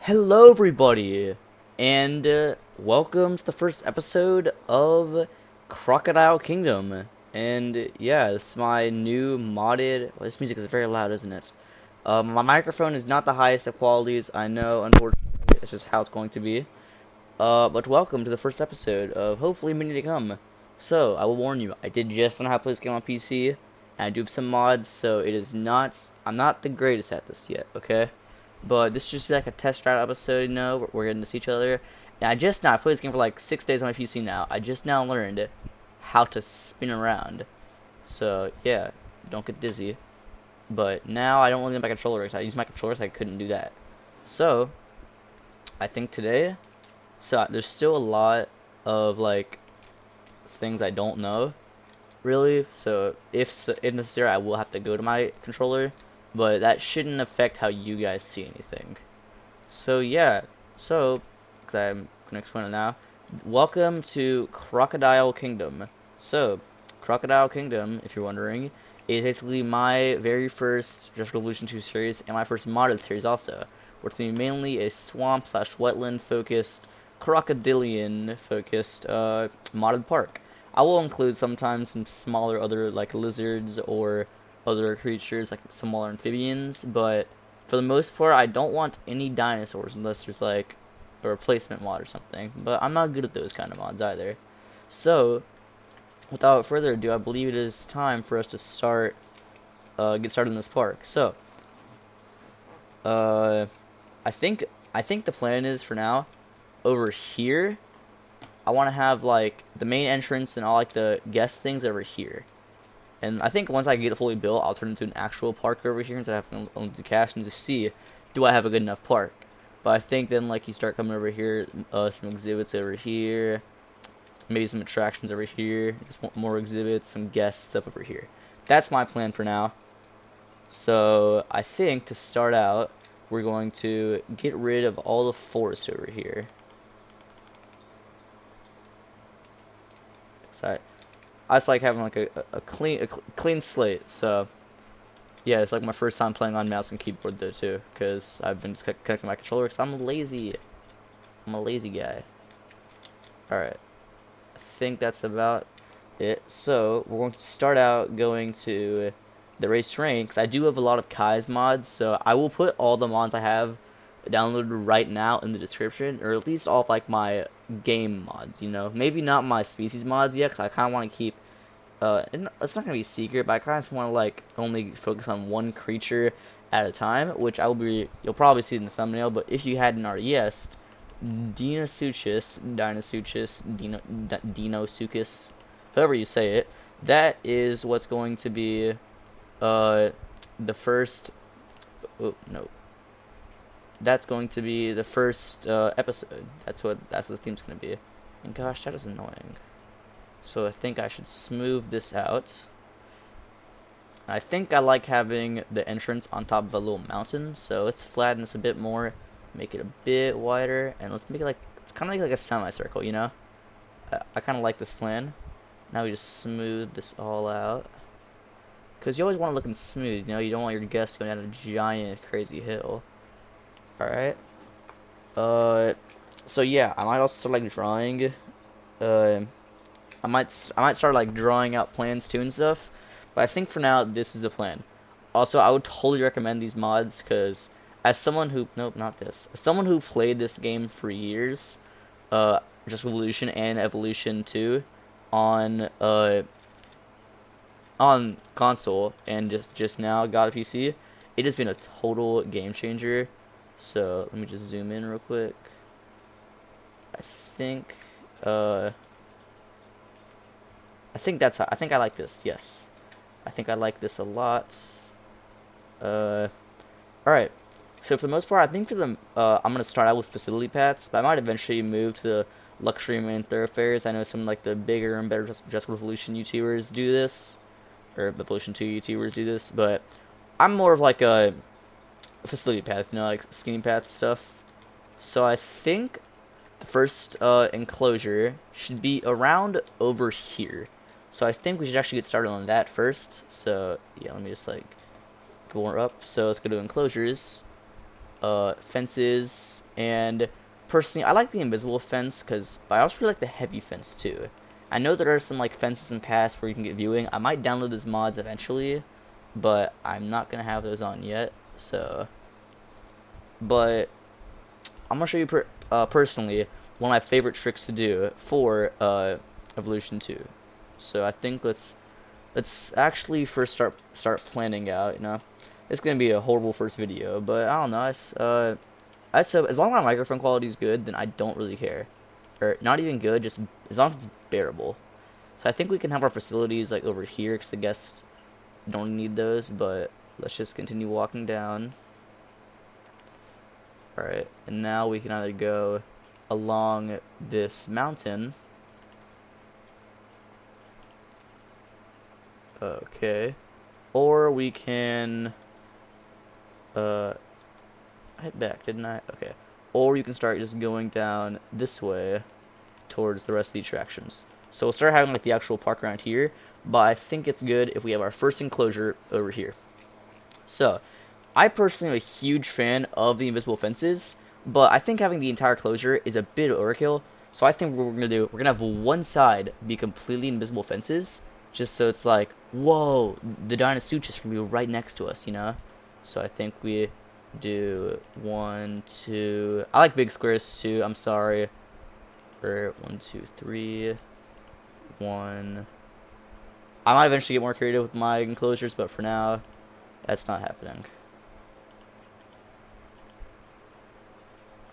Hello, everybody, and welcome to the first episode of Crocodile Kingdom. And yeah, this is my new modded. Well, this music is very loud, isn't it? My microphone is not the highest of qualities, I know, unfortunately, it's just how it's going to be. But welcome to the first episode of hopefully many to come. So, I will warn you, I did just learn how to play this game on PC, and I do have some mods, so it is not. I'm not the greatest at this yet, okay? But this should just be like a test route episode, you know, we're getting to see each other. And I played this game for like 6 days on my PC now. I just now learned how to spin around. So yeah, don't get dizzy. But now I don't really need my controller because I use my controller so I couldn't do that. So I think today, there's still a lot of like things I don't know really. So if necessary, I will have to go to my controller. But that shouldn't affect how you guys see anything. So yeah, because I'm gonna explain it now. Welcome to Crocodile Kingdom. So, Crocodile Kingdom, if you're wondering, is basically my very first Jurassic World Evolution 2 series and my first modded series also. Where it's gonna be mainly a swamp slash wetland focused, crocodilian focused modded park. I will include sometimes some smaller other like lizards or other creatures like smaller amphibians, but for the most part, I don't want any dinosaurs unless there's like a replacement mod or something. But I'm not good at those kind of mods either. So, without further ado, I believe it is time for us to get started in this park. So, uh, I think the plan is for now, over here, I want to have like the main entrance and all like the guest things over here. And I think once I get it fully built, I'll turn it into an actual park over here instead of having to own the cash and to see, do I have a good enough park? But I think then like you start coming over here, some exhibits over here, maybe some attractions over here, just more exhibits, some guest stuff over here. That's my plan for now. So I think to start out, we're going to get rid of all the forest over here. So I just like having like a clean slate. So yeah, it's like my first time playing on mouse and keyboard though too, because I've been just connecting my controller because I'm lazy. I'm a lazy guy. Alright, I think that's about it. So we're going to start out going to the race terrain because I do have a lot of Kai's mods, so I will put all the mods I have downloaded right now in the description, or at least all of like my game mods, you know. Maybe not my species mods yet because I kind of want to keep it's not gonna be secret, but I kind of just want to like only focus on one creature at a time, which you'll probably see in the thumbnail. But if you hadn't already guessed, Deinosuchus, however you say it, that is what's going to be the first. Oh no, that's going to be the first episode. That's what the theme's gonna be. And gosh, that is annoying. So I think I should smooth this out. I think I like having the entrance on top of a little mountain, so let's flatten this a bit more, make it a bit wider, and let's make it like, it's kind of like a semicircle, you know? I kind of like this plan. Now we just smooth this all out. Because you always want it looking smooth, you know? You don't want your guests going down a giant, crazy hill. Alright. So yeah, I might also start like drawing, I might start like drawing out plans too and stuff, but I think for now this is the plan. Also, I would totally recommend these mods because as someone who as someone who played this game for years, just Evolution and Evolution 2 on console and just now got a PC, it has been a total game changer. So let me just zoom in real quick. think I think I like this. Yes, I think I like this a lot. All right. So for the most part, I think I'm gonna start out with facility paths, but I might eventually move to the luxury main thoroughfares. I know some like the bigger and better Just Revolution YouTubers do this, or Evolution 2 YouTubers do this, but I'm more of like a facility path, you know, like skinny path stuff. So I think the first enclosure should be around over here. So I think we should actually get started on that first. So yeah, let me just like go up. So let's go to enclosures. fences, and personally, I like the invisible fence, but I also really like the heavy fence too. I know there are some like fences and paths where you can get viewing. I might download those mods eventually, but I'm not gonna have those on yet. So, but I'm gonna show you personally one of my favorite tricks to do for Evolution 2. So I think let's actually first start planning out. It's gonna be a horrible first video, but I don't know. So as long as my microphone quality is good, then I don't really care. Or not even good, just as long as it's bearable. So I think we can have our facilities like over here, because the guests don't need those. But let's just continue walking down. Alright, and now we can either go along this mountain. Okay. Or we can I hit back, didn't I? Okay. Or you can start just going down this way towards the rest of the attractions. So we'll start having like the actual park around here, but I think it's good if we have our first enclosure over here. So I personally am a huge fan of the invisible fences, but I think having the entire closure is a bit of overkill. So I think what we're gonna have one side be completely invisible fences, just so it's like, whoa, the Deinosuchus can be right next to us, So I think we do 1, 2. I like big squares too. I'm sorry. Or 1, 2, 3. 1. I might eventually get more creative with my enclosures, but for now, that's not happening.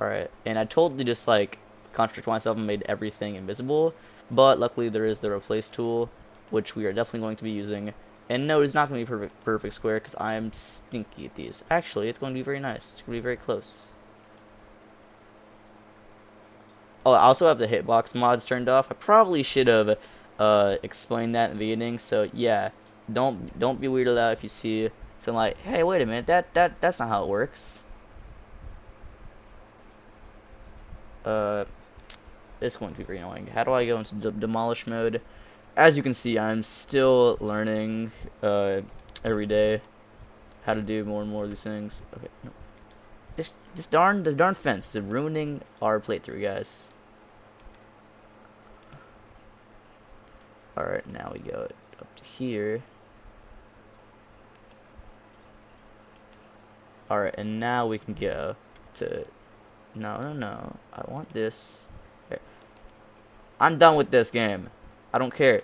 Alright, and I totally just like contradict myself and made everything invisible, but luckily there is the replace tool, which we are definitely going to be using. And no, it's not going to be perfect square, because I am stinky at these. Actually, it's going to be very nice. It's going to be very close. Oh, I also have the hitbox mods turned off. I probably should have explained that in the beginning. So yeah, don't be weirded out if you see something like, hey, wait a minute, that's not how it works. It's going to be very annoying. How do I go into demolish mode? As you can see, I'm still learning every day how to do more and more of these things. Okay, no. This darn fence is ruining our playthrough, guys. Alright, now we go up to here. Alright, and now we can go to... No. I want this. Okay. I'm done with this game. I don't care.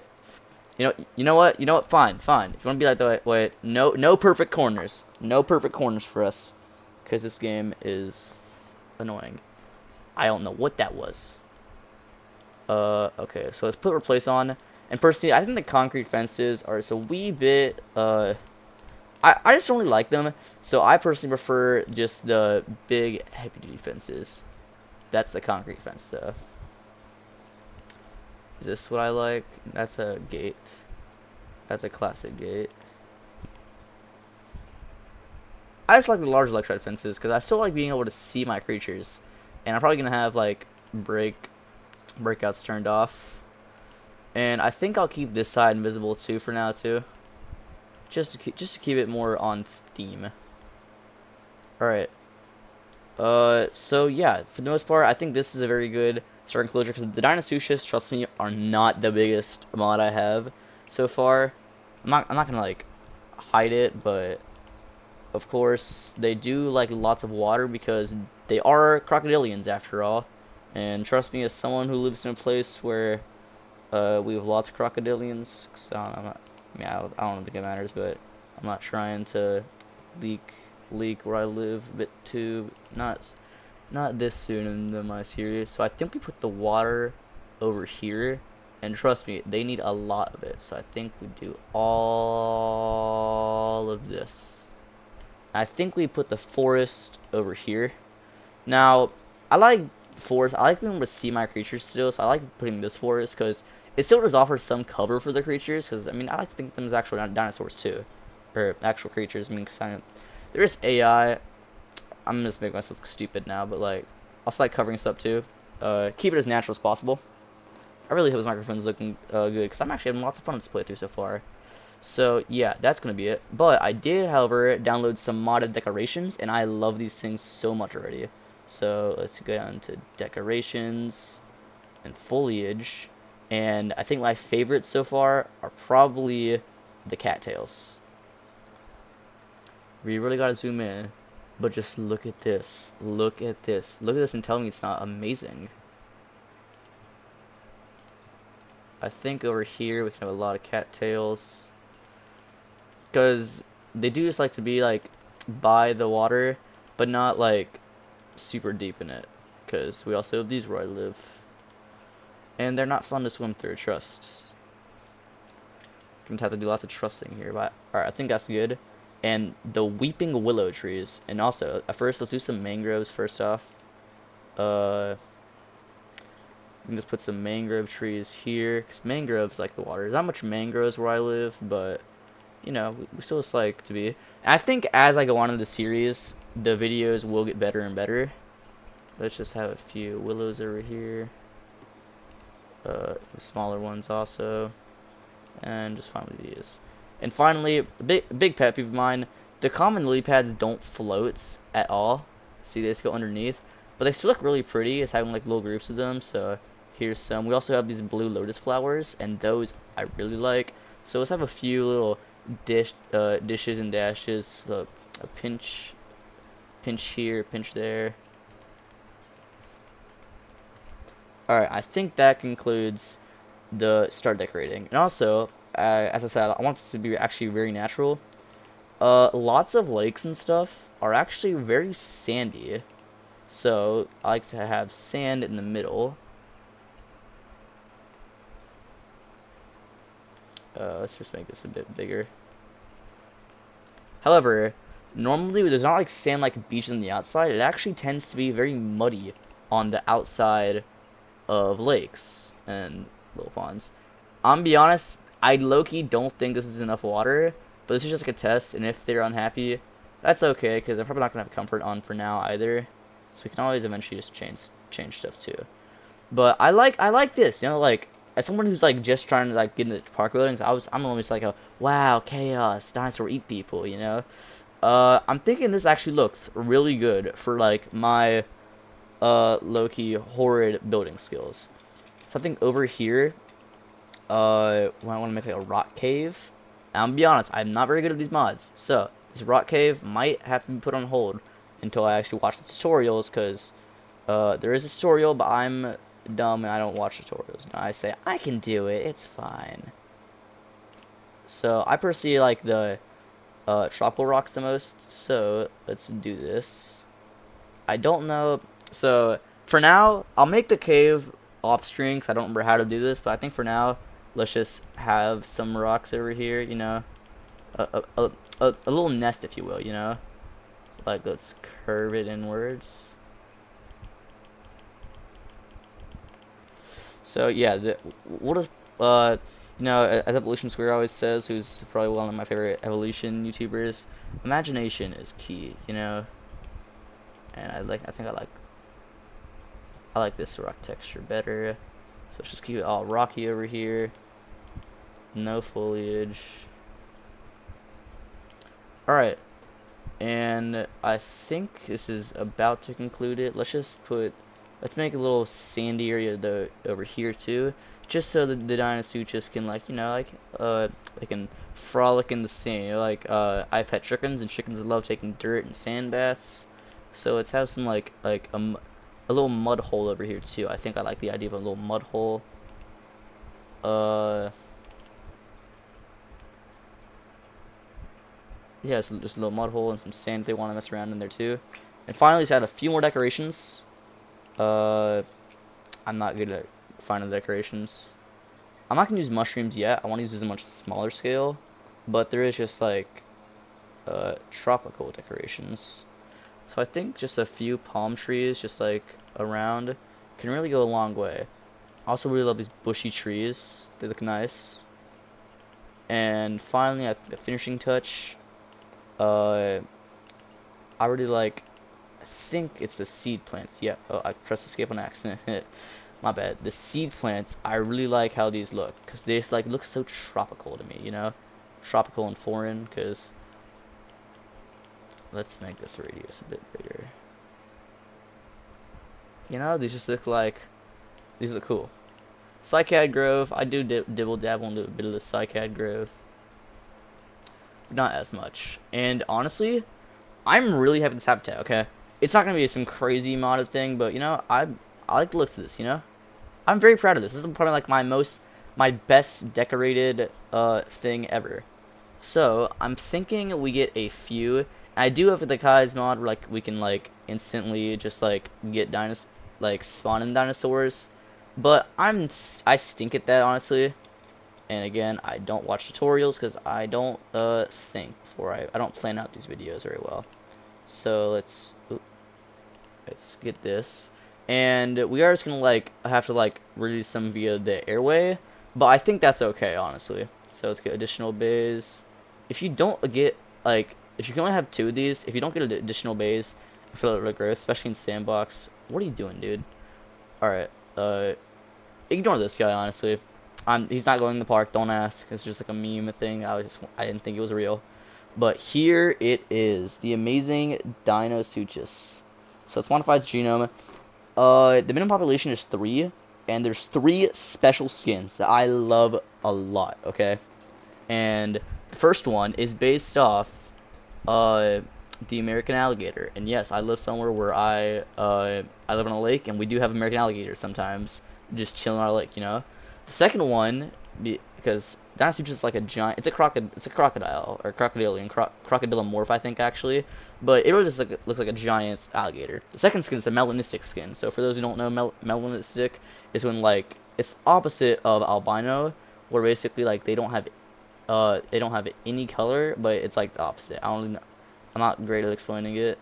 You know what? Fine. If you want to be like that, wait. No perfect corners. No perfect corners for us. Because this game is annoying. I don't know what that was. Okay, so let's put replace on. And personally, I think the concrete fences are just a wee bit, I just don't really like them. So I personally prefer just the big heavy-duty fences. That's the concrete fence, though. Is this what I like? That's a gate. That's a classic gate. I just like the large electrified fences because I still like being able to see my creatures. And I'm probably gonna have like breakouts turned off. And I think I'll keep this side invisible too for now too. Just to keep it more on theme. Alright. So yeah, for the most part, I think this is a very good start enclosure because the Deinosuchus, trust me, are not the biggest mod I have so far. I'm not gonna like hide it, but of course they do like lots of water because they are crocodilians after all. And trust me, as someone who lives in a place where we have lots of crocodilians, cause I don't think it matters, but I'm not trying to leak where I live a bit too. Not this soon in my series. So I think we put the water over here, and trust me, they need a lot of it. So I think we do all of this. I think we put the forest over here. Now I like forest. I like being able to see my creatures still, so I like putting this forest because it still does offer some cover for the creatures. Because I mean, I like to think of them as actual dinosaurs too, or actual creatures. I mean, there is AI. I'm just making myself look stupid now, but like, I also like covering stuff too. Keep it as natural as possible. I really hope this microphone's looking good because I'm actually having lots of fun with this playthrough so far. So yeah, that's gonna be it. But I did, however, download some modded decorations, and I love these things so much already. So let's go down to decorations and foliage, and I think my favorites so far are probably the cattails. We really gotta zoom in, but just look at this. Look at this. Look at this and tell me it's not amazing. I think over here we can have a lot of cattails, because they do just like to be like by the water, but not like super deep in it, because we also have these where I live, and they're not fun to swim through. Trust. Gonna have to do lots of trusting here, but alright, I think that's good. And the weeping willow trees, and also at first let's do some mangroves first off. We can just put some mangrove trees here, because mangroves like the water. There's not much mangroves where I live, but you know, we still just like to be. And I think as I go on in the series, the videos will get better and better. Let's just have a few willows over here. The smaller ones also. And just find these. And finally, a big pet peeve of mine, the common lily pads don't float at all. See, they just go underneath. But they still look really pretty as having like little groups of them. So here's some. We also have these blue lotus flowers, and those I really like. So let's have a few little dishes and dashes. A pinch here, pinch there. Alright, I think that concludes the start decorating. And also, as I said, I want this to be actually very natural. Lots of lakes and stuff are actually very sandy. So, I like to have sand in the middle. Let's just make this a bit bigger. However, normally there's not like sand like beaches on the outside. It actually tends to be very muddy on the outside of lakes and little ponds. I'm gonna be honest, I low-key don't think this is enough water, but this is just like a test, and if they're unhappy, that's okay, because I'm probably not gonna have comfort on for now either. So we can always eventually just change stuff too. But I like this, you know, like as someone who's like just trying to like get into park buildings, I'm always like wow, chaos, dinosaur eat people, you know. I'm thinking this actually looks really good for like my low-key horrid building skills. So I think over here, when I want to make like a rock cave, and I'm gonna be honest, I'm not very good at these mods, so this rock cave might have to be put on hold until I actually watch the tutorials, because there is a tutorial, but I'm dumb and I don't watch tutorials. And I say, I can do it, it's fine. So I personally like the tropical rocks the most, so let's do this. I don't know, so for now, I'll make the cave off screen because I don't remember how to do this, but I think for now, let's just have some rocks over here, you know, a little nest, if you will, you know, like let's curve it inwards. So yeah, what is you know, as Evolution Square always says, who's probably one of my favorite evolution YouTubers, imagination is key, you know. And I think I like this rock texture better. So let's just keep it all rocky over here. No foliage. Alright. And I think this is about to conclude it. Let's make a little sandy area though over here too. Just so that the Deinosuchus can, like, you know, like they can frolic in the sand. You know, like I've had chickens, and chickens love taking dirt and sand baths. So let's have some like a little mud hole over here too. I think I like the idea of a little mud hole. Yeah, so just a little mud hole and some sand if they want to mess around in there too. And finally, let's add a few more decorations. I'm not good at finding the decorations. I'm not gonna use mushrooms yet. I want to use this on a much smaller scale, but there is just like tropical decorations. So I think just a few palm trees, just like around, can really go a long way. I also really love these bushy trees. They look nice. And finally, the finishing touch. I really like. I think it's the seed plants. Yeah. Oh, I pressed escape on accident. My bad. The seed plants. I really like how these look, because they just like look so tropical to me. You know, tropical and foreign, because let's make this radius a bit bigger. You know, these look cool. Cycad Grove, I do dibble dabble into a bit of the Cycad Grove. Not as much. And honestly, I'm really happy with this habitat, okay? It's not going to be some crazy modded thing, but, you know, I like the looks of this, you know? I'm very proud of this. This is probably like my best decorated thing ever. So, I'm thinking we get a few. I do have the Kai's mod where, like, we can, like, instantly just, like, get spawning dinosaurs. But I stink at that, honestly. And again, I don't watch tutorials because I don't think before I don't plan out these videos very well. So let's get this, and we are just gonna like have to like release them via the airway, but I think that's okay, honestly. So let's get additional bays. If you don't get if you can only have 2 of these, if you don't get additional bays, accelerate growth, especially in sandbox. What are you doing, dude? All right, ignore this guy, honestly. He's not going in the park. Don't ask. It's just like a meme thing. I didn't think it was real. But here it is, the amazing Deinosuchus. So it's modified its genome. The minimum population is 3, and there's 3 special skins that I love a lot. Okay, and the first one is based off the American alligator. And yes, I live somewhere where I live on a lake, and we do have American alligators sometimes, just chilling on our lake, you know. The second one, because Deinosuchus is like a giant, it's a crocodile, or crocodilomorph, I think, actually, but it really just looks like a giant alligator. The second skin is a melanistic skin. So for those who don't know, melanistic is when like it's opposite of albino, where basically like they don't have any color, but it's like the opposite. I'm not great at explaining it.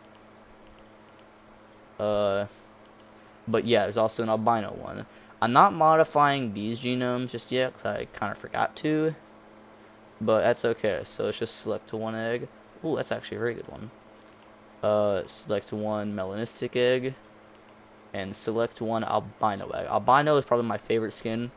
But yeah, there's also an albino one. I'm not modifying these genomes just yet because I kind of forgot to, but that's okay. So let's just select 1 egg. Ooh, that's actually a very good one. Select 1 melanistic egg, and select 1 albino egg. Albino is probably my favorite skin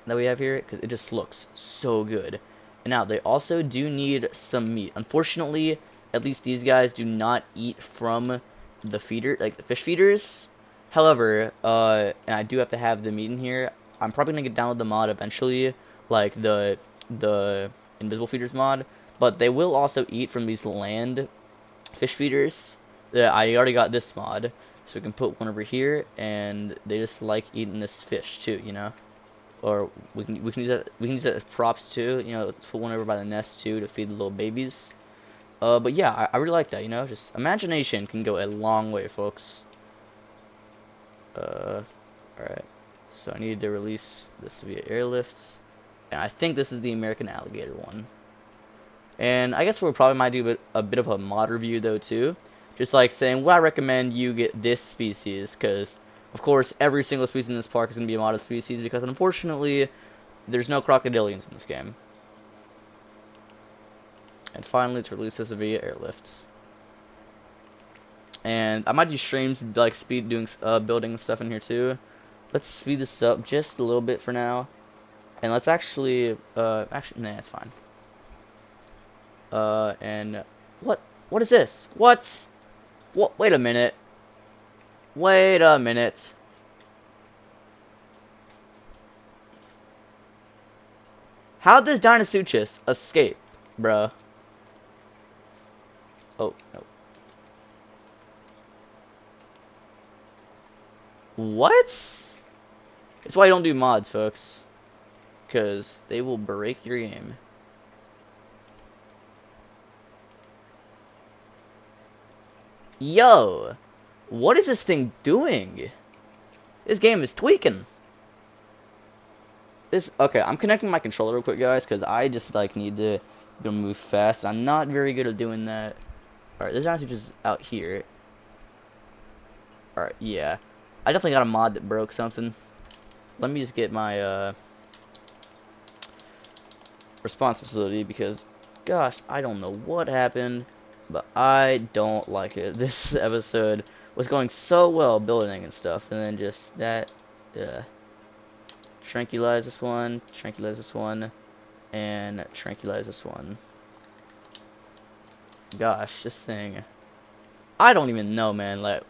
that we have here because it just looks so good. And now they also do need some meat. Unfortunately, at least these guys do not eat from the feeder, like the fish feeders. However, and I do have to have the meat in here. I'm probably gonna download the mod eventually, like the invisible feeders mod. But they will also eat from these land fish feeders. Yeah, I already got this mod, so we can put one over here, and they just like eating this fish too, you know. Or we can use that as props too, you know. Let's put one over by the nest too to feed the little babies. But yeah, I really like that, you know. Just imagination can go a long way, folks. Alright, so I need to release this via airlift, and I think this is the American alligator one. And I guess we probably might do a bit of a mod review though too, just like saying what I recommend you get this species, because of course every single species in this park is going to be a modded species, because unfortunately there's no crocodilians in this game. And finally, let's release this via airlift. And I might do streams like building stuff in here too. Let's speed this up just a little bit for now, and let's actually nah, it's fine. And what is this? What? Wait a minute. Wait a minute. How does Deinosuchus escape, bruh? Oh no. What? That's why you don't do mods, folks. Because they will break your game. Yo! What is this thing doing? This game is tweaking. Okay, I'm connecting my controller real quick, guys, because I just like need to move fast. I'm not very good at doing that. Alright, this is just out here. Alright, yeah. I definitely got a mod that broke something. Let me just get my response facility, because gosh, I don't know what happened, but I don't like it. This episode was going so well building and stuff, and then just that tranquilize this one, and tranquilize this one. Gosh, this thing. I don't even know, man. Like,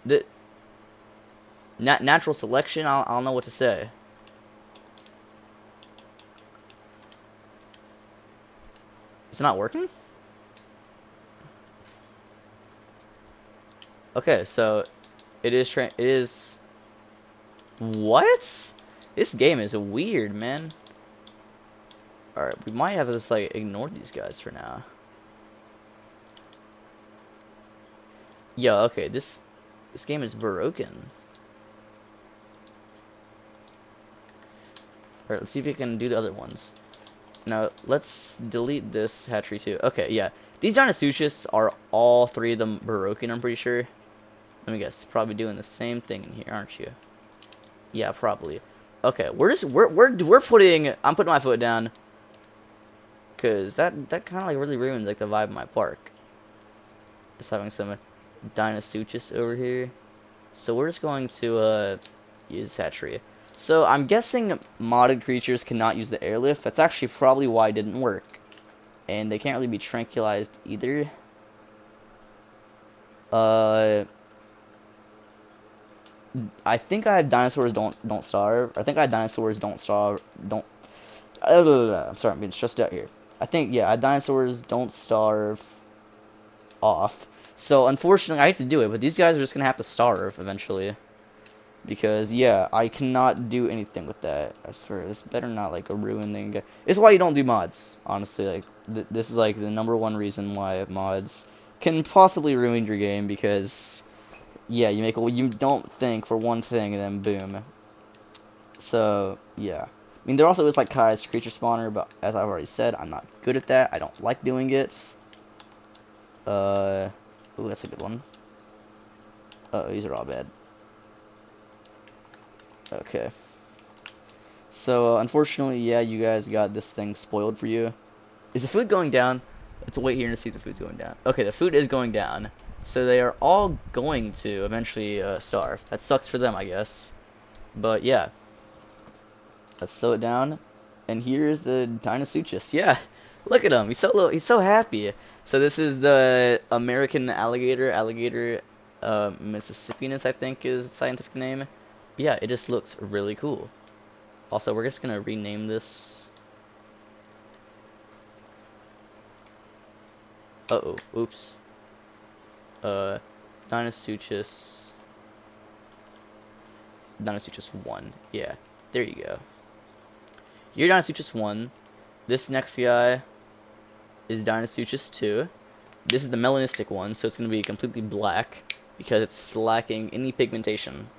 the natural selection, I don't know what to say. It's not working? Okay, so it is what? This game is weird, man. Alright, we might have to just like ignore these guys for now. Yeah, okay, this game is broken. Alright, let's see if we can do the other ones. Now, let's delete this hatchery too. Okay, yeah. These Deinosuchus are all three of them broken, I'm pretty sure. Let me guess, probably doing the same thing in here, aren't you? Yeah, probably. Okay, we're putting, I'm putting my foot down. Cause that kind of like really ruins like the vibe of my park. Just having some Deinosuchus over here. So we're just going to use hatchery. So I'm guessing modded creatures cannot use the airlift. That's actually probably why it didn't work. And they can't really be tranquilized either. I think I have dinosaurs don't starve. I think I have dinosaurs don't starve. I'm sorry, I'm being stressed out here. I think yeah, I have dinosaurs don't starve off. So unfortunately, I hate to do it, but these guys are just gonna have to starve eventually. Because yeah, I cannot do anything with that. I swear, this better not like a ruining. This is why you don't do mods. Honestly, like this is like the #1 reason why mods can possibly ruin your game. Because yeah, you don't think for one thing and then boom. So yeah, I mean there also is like Kai's creature spawner, but as I've already said, I'm not good at that. I don't like doing it. Ooh, that's a good one. Oh, these are all bad. Okay. So, unfortunately, yeah, you guys got this thing spoiled for you. Is the food going down? Let's wait here to see if the food's going down. Okay, the food is going down. So they are all going to eventually starve. That sucks for them, I guess. But, yeah. Let's slow it down. And here's the Deinosuchus. Yeah, look at him. He's so happy. So this is the American alligator. Alligator Mississippianus, I think, is its scientific name. Yeah, it just looks really cool. Also, we're just gonna rename this. Uh-oh, oops. Deinosuchus 1. Yeah, there you go. You're Deinosuchus 1. This next guy is Deinosuchus 2. This is the melanistic one, so it's gonna be completely black because it's lacking any pigmentation.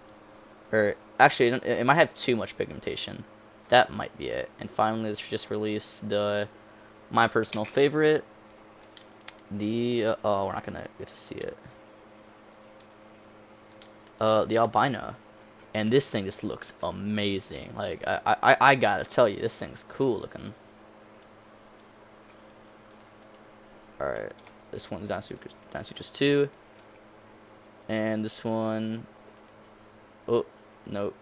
Or, actually, it might have too much pigmentation. That might be it. And finally, let's just release my personal favorite. Oh, we're not gonna get to see it. The albino. And this thing just looks amazing. Like, I gotta tell you, this thing's cool looking. Alright, this one's Deinosuchus 2. And this one... Oh, nope.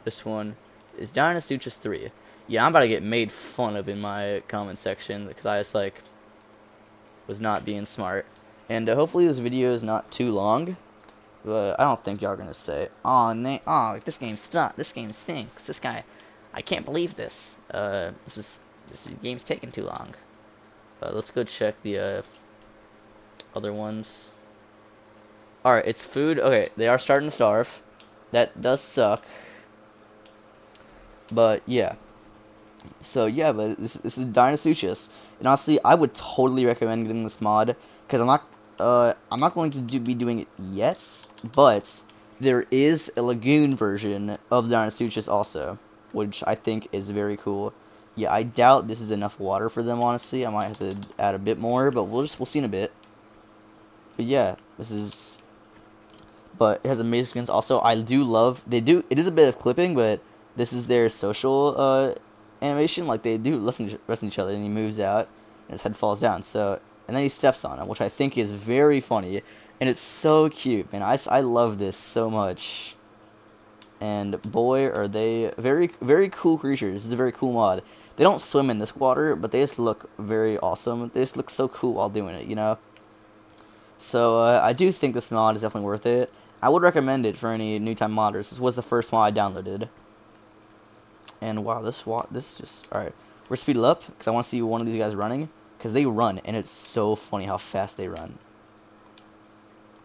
This one is Deinosuchus 3. Yeah, I'm about to get made fun of in my comment section because I just like was not being smart. And hopefully this video is not too long. But I don't think y'all are gonna say, "Oh, this game sucks. This game stinks. This guy, I can't believe this. This game's taking too long." Let's go check the other ones. Alright, it's food. Okay, they are starting to starve. That does suck. But, yeah. So, yeah, but this is Deinosuchus. And honestly, I would totally recommend getting this mod. Because I'm not going to be doing it yet. But, there is a lagoon version of Deinosuchus also. Which I think is very cool. Yeah, I doubt this is enough water for them, honestly. I might have to add a bit more. But we'll see in a bit. But, yeah, this is... But it has amazing skins. Also, I do love it is a bit of clipping, but this is their social animation. Like they do listen to each other, and he moves out, and his head falls down. So, and then he steps on him, which I think is very funny, and it's so cute, man. I love this so much. And boy, are they very cool creatures. This is a very cool mod. They don't swim in this water, but they just look very awesome. They just look so cool while doing it, you know? So I do think this mod is definitely worth it. I would recommend it for any new time modders. This was the first mod I downloaded. And wow, this just alright. We're speed it up because I want to see one of these guys running, because they run and it's so funny how fast they run.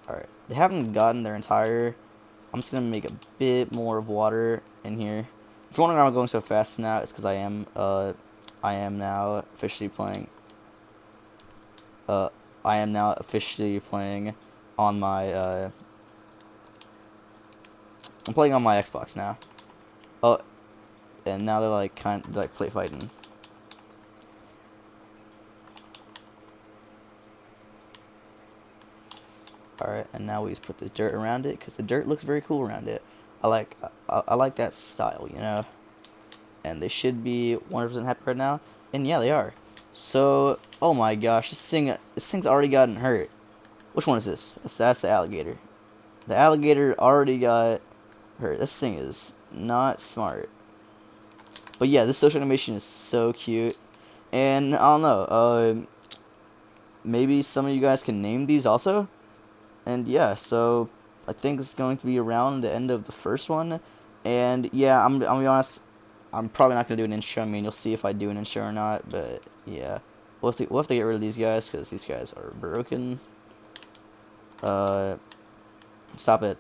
Alright, they haven't gotten their entire. I'm just gonna make a bit more of water in here. If you're wondering why I'm going so fast now, it's because I am now officially playing. I am now officially playing on my. I'm playing on my Xbox now. Oh, and now they're like play fighting. Alright, and now we just put the dirt around it, because the dirt looks very cool around it. I like that style, you know. And they should be 100% happy right now. And yeah, they are. So, oh my gosh, this thing's already gotten hurt. Which one is this? That's the alligator. The alligator already got hurt. This thing is not smart. But yeah, this social animation is so cute. And I don't know, maybe some of you guys can name these also. And yeah, so I think it's going to be around the end of the first one. And yeah, I'm gonna be honest, I'm probably not gonna do an intro. I mean, you'll see if I do an intro or not. But yeah, we'll have to get rid of these guys because these guys are broken. Stop it,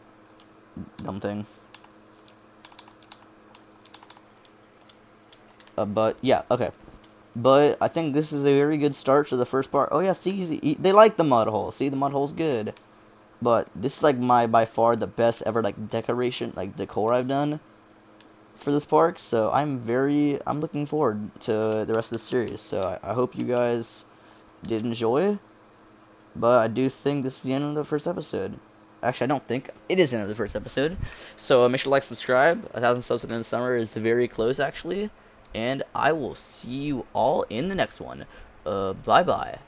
dumb thing. But yeah, okay. But I think this is a very good start to the first part. Oh yeah, see, they like the mud hole. See, the mud hole's good. But this is like by far the best ever like decor I've done for this park. So I'm looking forward to the rest of the series. So I hope you guys did enjoy. But I do think this is the end of the first episode. Actually, I don't think it is the end of the first episode. So make sure to like, subscribe. 1,000 subs at the end of summer is very close actually. And I will see you all in the next one. Bye bye.